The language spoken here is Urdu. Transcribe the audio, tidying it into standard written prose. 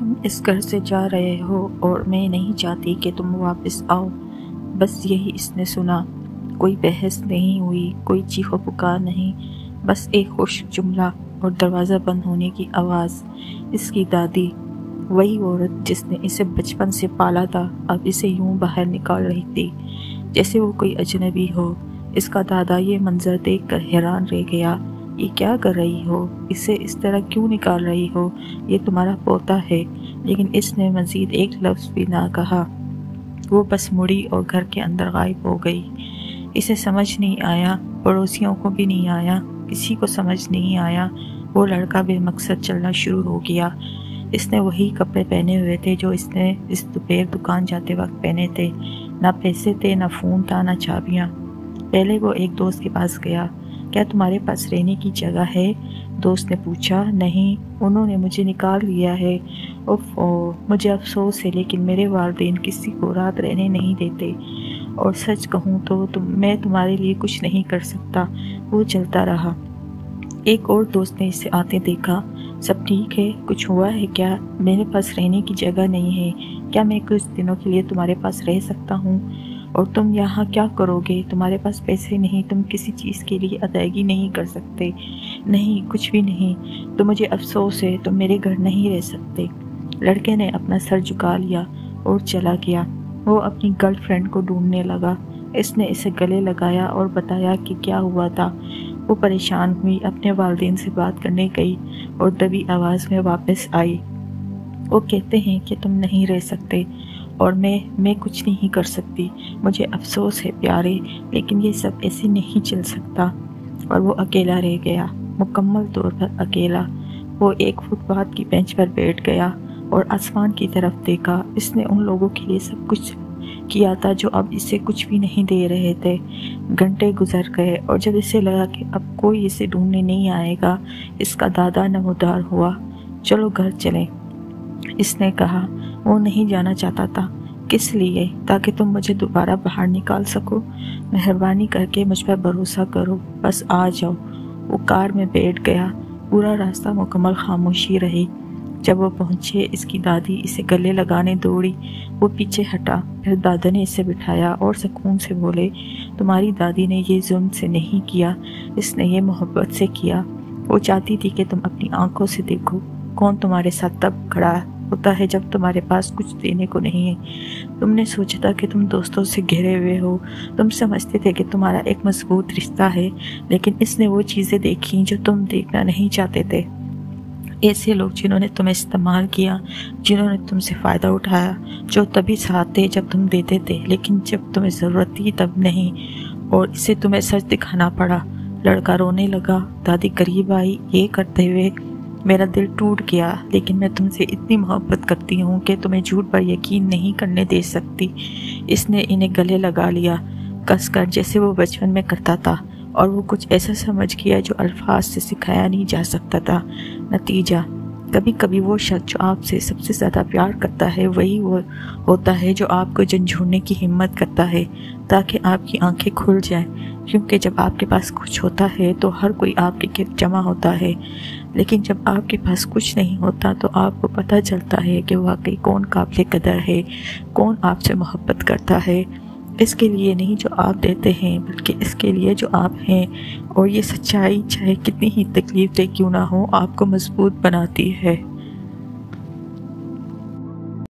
تم اس گھر سے جا رہے ہو اور میں نہیں چاہتی کہ تم واپس آؤ۔ بس یہی اس نے سنا۔ کوئی بحث نہیں ہوئی، کوئی چیخ و پکار نہیں، بس ایک خشک جملہ اور دروازہ بند ہونے کی آواز۔ اس کی دادی، وہی عورت جس نے اسے بچپن سے پالا تھا، اب اسے یوں باہر نکال رہی تھی جیسے وہ کوئی اجنبی ہو۔ اس کا دادا یہ منظر دیکھ کر حیران رہ گیا۔ یہ کیا کر رہی ہو؟ اسے اس طرح کیوں نکال رہی ہو؟ یہ تمہارا پوتا ہے۔ لیکن اس نے مزید ایک لفظ بھی نہ کہا۔ وہ بس مڑی اور گھر کے اندر غائب ہو گئی۔ اسے سمجھ نہیں آیا، پڑوسیوں کو بھی نہیں آیا، کسی کو سمجھ نہیں آیا۔ وہ لڑکا بے مقصد چلنا شروع ہو گیا۔ اس نے وہی کپڑے پہنے ہوئے تھے جو اس نے اس دوپہر دکان جاتے وقت پہنے تھے۔ نہ پیسے تھے، نہ فون تھا، نہ چابیاں۔ پہلے وہ ایک دوست کے پاس گیا۔ کیا تمہارے پاس رہنے کی جگہ ہے؟ دوست نے پوچھا۔ نہیں، انہوں نے مجھے نکال لیا ہے۔ مجھے افسوس ہے، لیکن میرے والدین کسی کو رات رہنے نہیں دیتے، اور سچ کہوں تو میں تمہارے لیے کچھ نہیں کر سکتا۔ وہ چلتا رہا۔ ایک اور دوست نے اسے آتے دیکھا۔ سب ٹھیک ہے؟ کچھ ہوا ہے کیا؟ میرے پاس رہنے کی جگہ نہیں ہے۔ کیا میں کچھ دنوں کے لیے تمہارے پاس رہ سکتا ہوں؟ اور تم یہاں کیا کرو گے؟ تمہارے پاس پیسے نہیں، تم کسی چیز کے لیے ادائیگی نہیں کر سکتے۔ نہیں، کچھ بھی نہیں۔ تو مجھے افسوس ہے، تم میرے گھر نہیں رہ سکتے۔ لڑکے نے اپنا سر جھکا لیا اور چلا گیا۔ وہ اپنی گرل فرینڈ کو ڈھونڈنے لگا۔ اس نے اسے گلے لگایا اور بتایا کہ کیا ہوا تھا۔ وہ پریشان ہوئی، اپنے والدین سے بات کرنے گئی اور دبی آواز میں واپس آئی۔ وہ کہتے ہیں کہ تم نہیں رہ سکتے، اور میں کچھ نہیں کر سکتی۔ مجھے افسوس ہے پیارے، لیکن یہ سب ایسے نہیں چل سکتا۔ اور وہ اکیلا رہ گیا، مکمل طور پر اکیلا۔ وہ ایک فٹ پاتھ کی بینچ پر بیٹھ گیا اور آسمان کی طرف دیکھا۔ اس نے ان لوگوں کے لیے سب کچھ کیا تھا جو اب اسے کچھ بھی نہیں دے رہے تھے۔ گھنٹے گزر گئے، اور جب اسے لگا کہ اب کوئی اسے ڈھونڈنے نہیں آئے گا، اس کا دادا نمودار ہوا۔ چلو گھر چلیں، اس نے کہا۔ وہ نہیں جانا چاہتا تھا۔ کس لیے؟ تاکہ تم مجھے دوبارہ باہر نکال سکو۔ مہربانی کر کے مجھ پر بھروسہ کرو، بس آ جاؤ۔ وہ کار میں بیٹھ گیا۔ پورا راستہ مکمل خاموشی رہی۔ جب وہ پہنچے، اس کی دادی اسے گلے لگانے دوڑی۔ وہ پیچھے ہٹا، پھر دادا نے اسے بٹھایا اور سکون سے بولے، تمہاری دادی نے یہ ظلم سے نہیں کیا، اس نے یہ محبت سے کیا۔ وہ چاہتی تھی کہ تم اپنی آنکھوں سے دیکھو کون تمہارے ساتھ تب کھڑا ہوتا ہے جب تمہارے پاس کچھ دینے کو نہیں ہے۔ تم نے سوچا تھا کہ تم دوستوں سے گھرے ہوئے ہو، تم سمجھتے تھے کہ تمہارا ایک مضبوط رشتہ ہے، لیکن اس نے وہ چیزیں دیکھیں جو تم دیکھنا نہیں چاہتے تھے۔ ایسے لوگ جنہوں نے تمہیں استعمال کیا، جنہوں نے تم سے فائدہ اٹھایا، جو تبھی ساتھ تھے جب تم دیتے تھے، لیکن جب تمہیں ضرورت تھی تب نہیں، اور اسے تمہیں سچ دکھانا پڑا۔ لڑکا رونے لگا۔ دادی قریب آئی، یہ کرتے ہوئے، میرا دل ٹوٹ گیا، لیکن میں تم سے اتنی محبت کرتی ہوں کہ تمہیں جھوٹ پر یقین نہیں کرنے دے سکتی۔ اس نے انہیں گلے لگا لیا، کس کر، جیسے وہ بچپن میں کرتا تھا، اور وہ کچھ ایسا سمجھ گیا جو الفاظ سے سکھایا نہیں جا سکتا تھا۔ نتیجہ، کبھی کبھی وہ شخص جو آپ سے سب سے زیادہ پیار کرتا ہے وہی وہ ہوتا ہے جو آپ کو جھنجھوڑنے کی ہمت کرتا ہے تاکہ آپ کی آنکھیں کھل جائیں، کیونکہ جب آپ کے پاس کچھ ہوتا ہے تو ہر کوئی آپ کے گرد جمع ہوتا ہے، لیکن جب آپ کے پاس کچھ نہیں ہوتا تو آپ کو پتہ چلتا ہے کہ واقعی کون قابل قدر ہے، کون آپ سے محبت کرتا ہے، اس کے لیے نہیں جو آپ دیتے ہیں بلکہ اس کے لیے جو آپ ہیں۔ اور یہ سچائی چاہے کتنی ہی تکلیف دہ کیوں نہ ہو، آپ کو مضبوط بناتی ہے۔